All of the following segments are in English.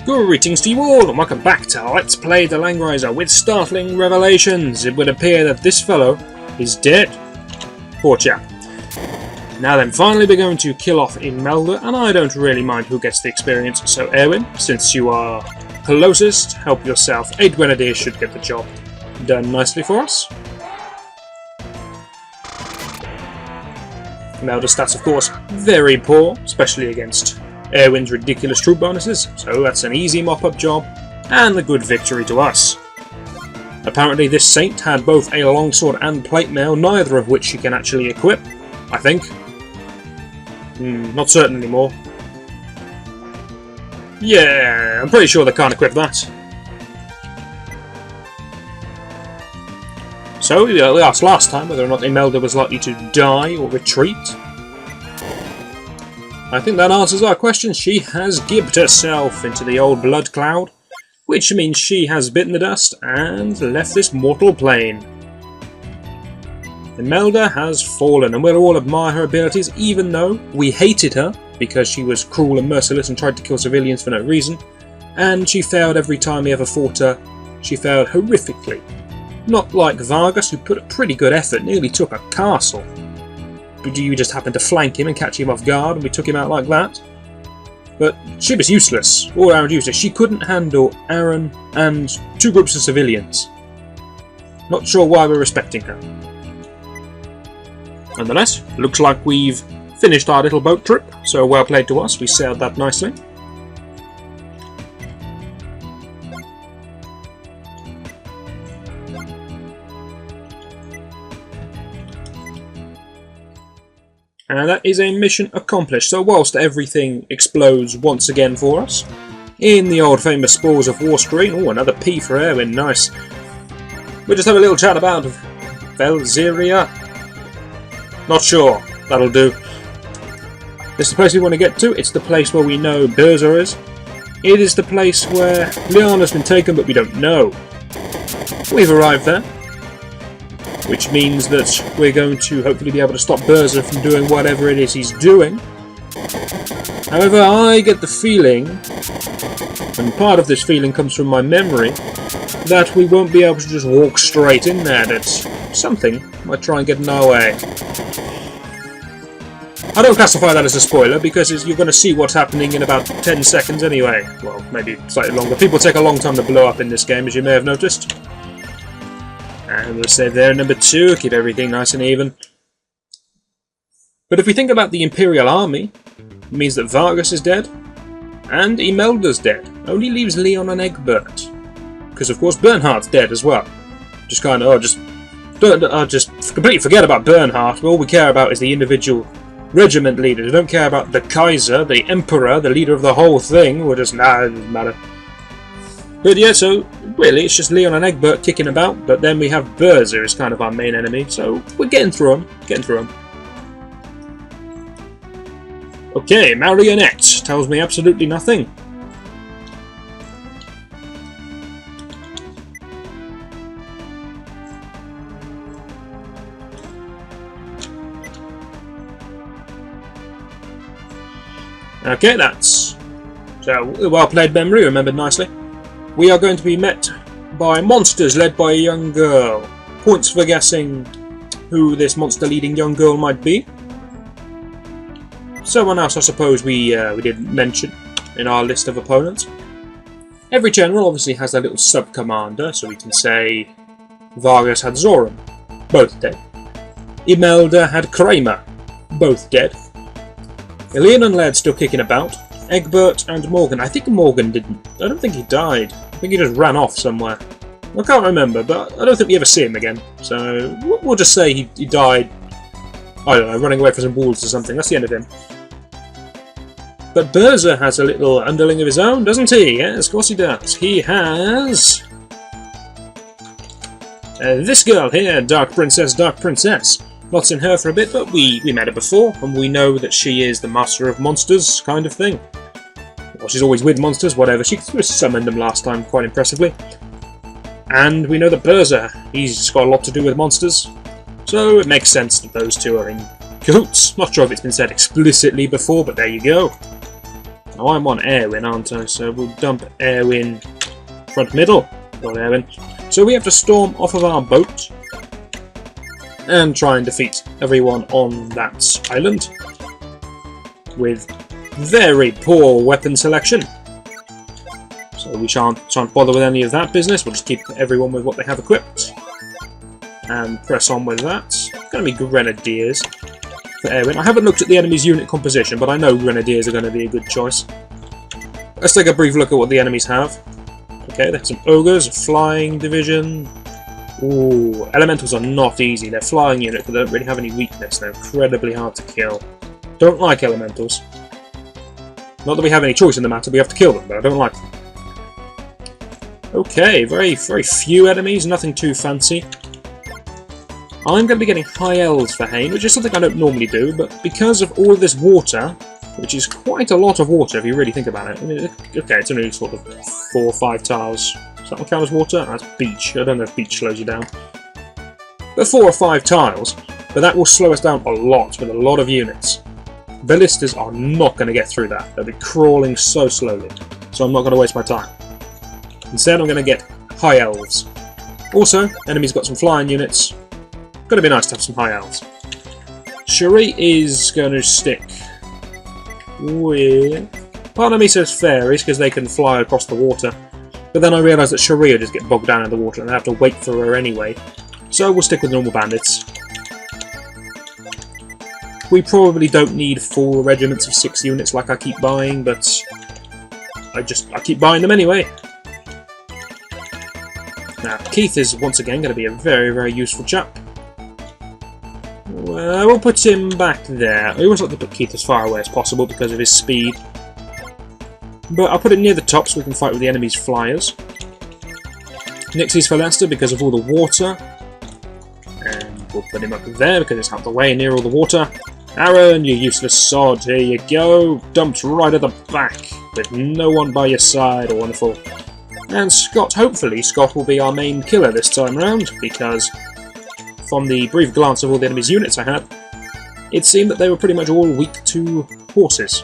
Greetings to you all, and welcome back to Let's Play the Langrisser. With startling revelations, it would appear that this fellow is dead. Poor chap. Now then, finally we're going to kill off Imelda, and I don't really mind who gets the experience, so Erwin, since you are closest, help yourself. 8 Grenadiers should get the job done nicely for us. Imelda's stats, of course, very poor, especially against Erwin's ridiculous troop bonuses, so that's an easy mop-up job, and a good victory to us. Apparently this saint had both a longsword and plate mail, neither of which she can actually equip, I think. Not certain anymore. Yeah, I'm pretty sure they can't equip that. So, we asked last time whether or not Imelda was likely to die or retreat. I think that answers our question. She has gibbed herself into the old blood cloud, which means she has bitten the dust and left this mortal plane. Imelda has fallen, and we'll all admire her abilities, even though we hated her because she was cruel and merciless and tried to kill civilians for no reason, and she failed every time we ever fought her. She failed horrifically. Not like Vargas, who put a pretty good effort, nearly took a castle. But you just happened to flank him and catch him off guard, and we took him out like that. But she was useless, all round useless. She couldn't handle Aaron and 2 groups of civilians. Not sure why we're respecting her. Nonetheless, looks like we've finished our little boat trip, so well played to us, we sailed that nicely. And that is a mission accomplished. So whilst everything explodes once again for us, in the old famous Spores of War screen, oh, another P for Erwin, nice. We'll just have a little chat about Velziria. Not sure, that'll do. This is the place we want to get to. It's the place where we know Berzer is. It is the place where Leon has been taken, but we don't know. We've arrived there, which means that we're going to hopefully be able to stop Berzer from doing whatever it is he's doing. However, I get the feeling, and part of this feeling comes from my memory, that we won't be able to just walk straight in there, that something might try and get in our way. I don't classify that as a spoiler, because you're going to see what's happening in about 10 seconds anyway. Well, maybe slightly longer. People take a long time to blow up in this game, as you may have noticed. And we'll save there number 2, keep everything nice and even. But if we think about the Imperial Army, it means that Vargas is dead, and Imelda's dead. Only leaves Leon and Egbert. Because of course Bernhardt's dead as well. Just kind of, just completely forget about Bernhardt. All we care about is the individual regiment leaders. We don't care about the Kaiser, the Emperor, the leader of the whole thing. We're just, nah, it doesn't matter. But yeah, so really it's just Leon and Egbert kicking about, but then we have Berzer as kind of our main enemy, so we're getting through them, Okay, Marionette tells me absolutely nothing. Okay, that's so well played memory, remembered nicely. We are going to be met by monsters led by a young girl. Points for guessing who this monster-leading young girl might be. Someone else, I suppose, we didn't mention in our list of opponents. Every general obviously has their little sub-commander, so we can say Vargas had Zoran, both dead. Imelda had Kramer, both dead. Leon and Laird still kicking about. Egbert and Morgan. I think Morgan didn't. I don't think he died. I think he just ran off somewhere. I can't remember, but I don't think we ever see him again. So we'll just say he died, I don't know, running away from some wolves or something. That's the end of him. But Berzer has a little underling of his own, doesn't he? Yes, of course he does. He has this girl here, Dark Princess, Dark Princess. Not seen her for a bit, but we met her before, and we know that she is the master of monsters kind of thing. Well, she's always with monsters, whatever. She summoned them last time quite impressively. And we know that Berzer, he's got a lot to do with monsters, so it makes sense that those two are in cahoots. Not sure if it's been said explicitly before, but there you go. Now I'm on Airwin, aren't I? So we'll dump Airwin front middle. Got Airwin. So we have to storm off of our boat and try and defeat everyone on that island with very poor weapon selection. So we shan't bother with any of that business. We'll just keep everyone with what they have equipped and press on with that. It's going to be Grenadiers for Airwin. I haven't looked at the enemy's unit composition, but I know Grenadiers are going to be a good choice. Let's take a brief look at what the enemies have. Okay, there's some Ogres, Flying Division. Ooh, Elementals are not easy. They're flying units, but they don't really have any weakness. They're incredibly hard to kill. Don't like Elementals. Not that we have any choice in the matter, we have to kill them, but I don't like them. Okay, very few enemies, nothing too fancy. I'm going to be getting High Elves for Hain, which is something I don't normally do, but because of all of this water, which is quite a lot of water if you really think about it. I mean, okay, it's only sort of 4 or 5 tiles. Does that one count as water? That's beach. I don't know if beach slows you down. But 4 or 5 tiles, but that will slow us down a lot with a lot of units. Ballistas are not going to get through that. They'll be crawling so slowly, so I'm not going to waste my time. Instead, I'm going to get High Elves. Also, enemies got some flying units. Going to be nice to have some High Elves. Cherie is going to stick with... Part of me says fairies, because they can fly across the water. But then I realise that Cherie will just get bogged down in the water, and I have to wait for her anyway. So we'll stick with normal bandits. We probably don't need 4 regiments of 6 units like I keep buying, but I keep buying them anyway. Now, Keith is once again going to be a very useful chap. Well, we'll put him back there. I always like to put Keith as far away as possible because of his speed. But I'll put him near the top so we can fight with the enemy's flyers. Nixie's for Leicester because of all the water. And we'll put him up there because it's out the way near all the water. Aaron, you useless sod, here you go. Dumped right at the back with no one by your side. Wonderful. And Scott, hopefully Scott will be our main killer this time round, because from the brief glance of all the enemy's units I had, it seemed that they were pretty much all weak to horses.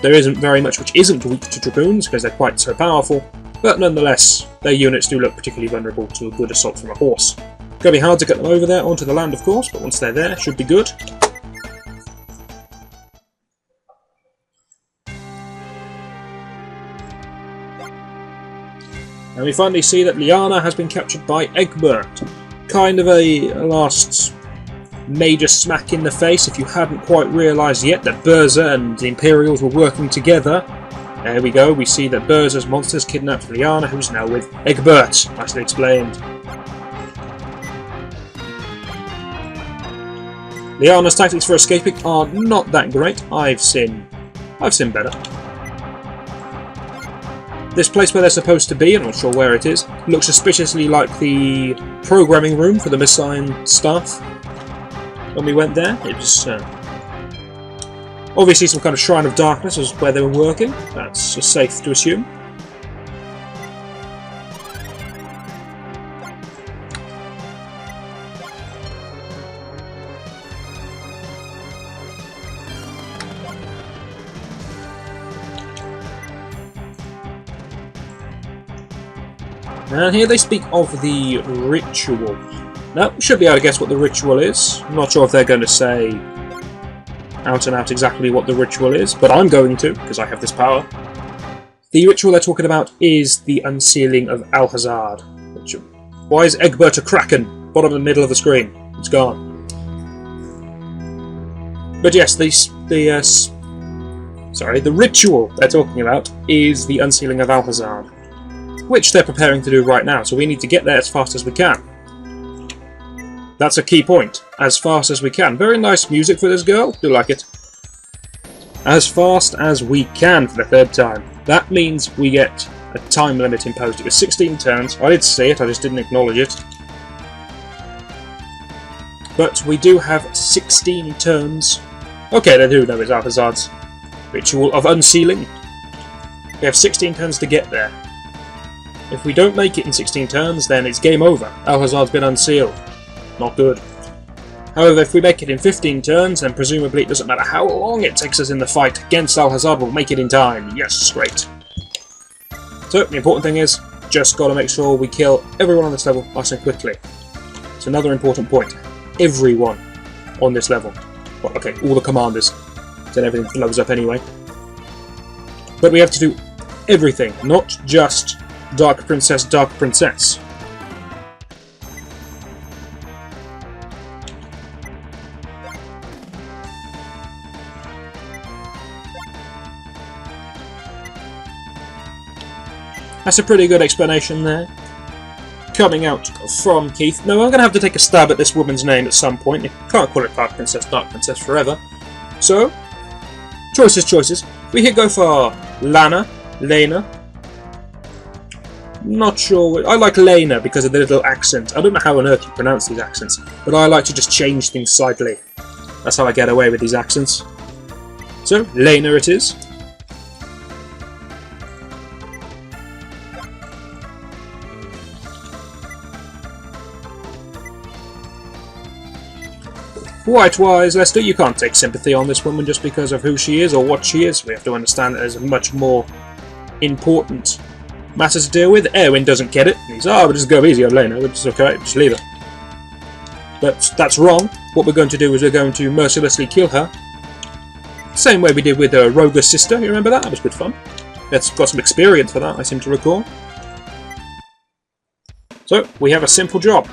There isn't very much which isn't weak to dragoons, because they're quite so powerful, but nonetheless, their units do look particularly vulnerable to a good assault from a horse. Gonna be hard to get them over there onto the land, of course, but once they're there, should be good. And we finally see that Liana has been captured by Egbert. Kind of a last major smack in the face if you hadn't quite realised yet that Berza and the Imperials were working together. There we go, we see that Berza's monsters kidnapped Liana, who's now with Egbert. Nicely explained. Liana's tactics for escaping are not that great. I've seen better. This place where they're supposed to be, I'm not sure where it is, looks suspiciously like the programming room for the Messiah staff. When we went there, it was obviously some kind of Shrine of Darkness was where they were working. That's safe to assume. And here they speak of the ritual. Now, we should be able to guess what the ritual is. I'm not sure if they're going to say out and out exactly what the ritual is, but I'm going to, because I have this power. The ritual they're talking about is the unsealing of Alhazard. Why is Egbert a kraken? Bottom of the middle of the screen. It's gone. But yes, the ritual they're talking about is the unsealing of Alhazard, which they're preparing to do right now, so we need to get there as fast as we can. That's a key point. As fast as we can. Very nice music for this girl. Do like it. As fast as we can for the 3rd time. That means we get a time limit imposed. It was 16 turns. I did say it, I just didn't acknowledge it. But we do have 16 turns. Okay, they do know it's Alhazard's ritual of unsealing. We have 16 turns to get there. If we don't make it in 16 turns, then it's game over. Alhazard's been unsealed. Not good. However, if we make it in 15 turns, then presumably it doesn't matter how long it takes us in the fight against Alhazard, we'll make it in time. Yes, great. So, the important thing is, just got to make sure we kill everyone on this level nice and quickly. It's another important point. Everyone on this level. Well, okay, all the commanders. Then everything blows up anyway. But we have to do everything, not just Dark Princess, Dark Princess. That's a pretty good explanation there. Coming out from Keith. No, I'm going to have to take a stab at this woman's name at some point. You can't call it Dark Princess forever. So, choices. We could go for Lena. Not sure. I like Lena because of the little accent. I don't know how on earth you pronounce these accents, but I like to just change things slightly. That's how I get away with these accents. So, Lena it is. White-wise, Lester, you can't take sympathy on this woman just because of who she is or what she is. We have to understand that there's a much more important matter to deal with. Erwin doesn't get it. He's, we'll just go easy on Lena. It's okay, just leave her. But that's wrong. What we're going to do is we're going to mercilessly kill her. Same way we did with Roga's sister. You remember that? That was good fun. Let's got some experience for that, I seem to recall. So, we have a simple job.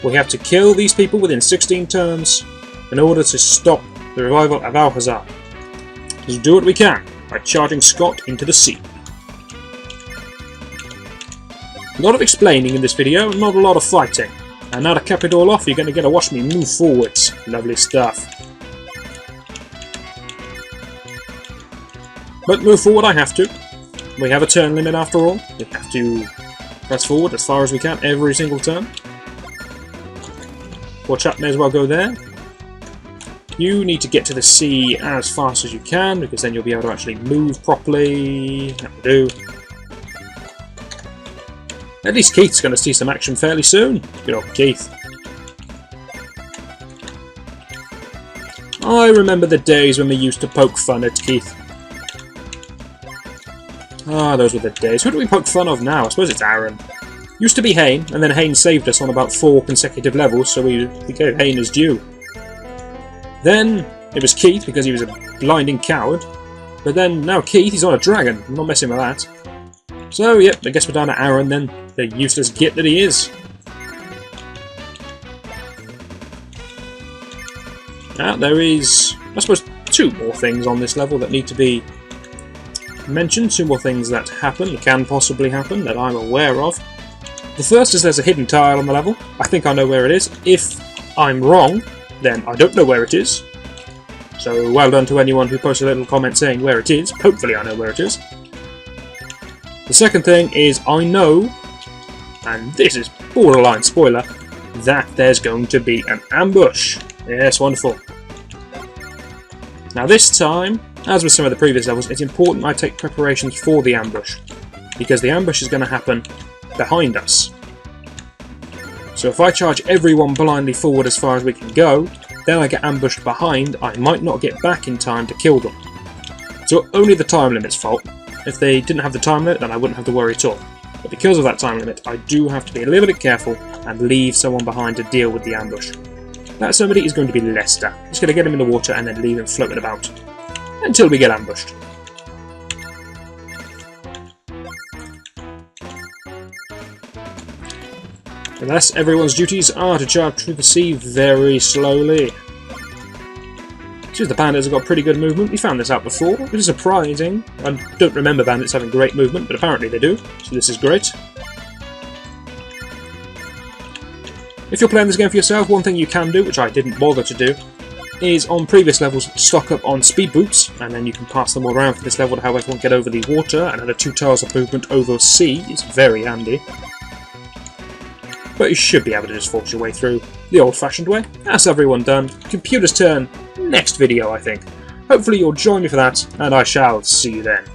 We have to kill these people within 16 turns in order to stop the revival of Alhazard. Let's do what we can by charging Scott into the sea. A lot of explaining in this video, not a lot of fighting. And now to cap it all off, you're going to get to watch me move forwards. Lovely stuff. But move forward I have to. We have a turn limit after all. We have to press forward as far as we can every single turn. Poor chap may as well go there. You need to get to the sea as fast as you can, because then you'll be able to actually move properly. That will do. At least Keith's going to see some action fairly soon. Good old Keith. I remember the days when we used to poke fun at Keith. Those were the days. Who do we poke fun of now? I suppose it's Aaron. Used to be Hayne, and then Hayne saved us on about 4 consecutive levels, so we gave Hayne his due. Then it was Keith, because he was a blinding coward. But then, now Keith, he's on a dragon. I'm not messing with that. So, yep, I guess we're down to Aaron then, the useless git that he is. Now, there is, I suppose, 2 more things on this level that need to be mentioned. 2 more things that happen, can possibly happen, that I'm aware of. The first is there's a hidden tile on the level. I think I know where it is. If I'm wrong, then I don't know where it is. So well done to anyone who posted a little comment saying where it is. Hopefully I know where it is. The second thing is I know, and this is borderline spoiler, that there's going to be an ambush. Yes, wonderful. Now this time, as with some of the previous levels, it's important I take preparations for the ambush, because the ambush is going to happen behind us. So if I charge everyone blindly forward as far as we can go, then I get ambushed behind, I might not get back in time to kill them. So only the time limit's fault. If they didn't have the time limit, then I wouldn't have to worry at all. But because of that time limit, I do have to be a little bit careful and leave someone behind to deal with the ambush. That somebody is going to be Lester. Just going to get him in the water and then leave him floating about until we get ambushed. And thus, everyone's duties are to charge through the sea very slowly. Since the bandits have got pretty good movement, we found this out before, which is surprising. I don't remember bandits having great movement, but apparently they do, so this is great. If you're playing this game for yourself, one thing you can do, which I didn't bother to do, is on previous levels stock up on speed boots, and then you can pass them all around for this level to help everyone get over the water, and add 2 tiles of movement over sea is very handy. But you should be able to just force your way through the old-fashioned way. That's everyone done. Computer's turn next video, I think. Hopefully you'll join me for that, and I shall see you then.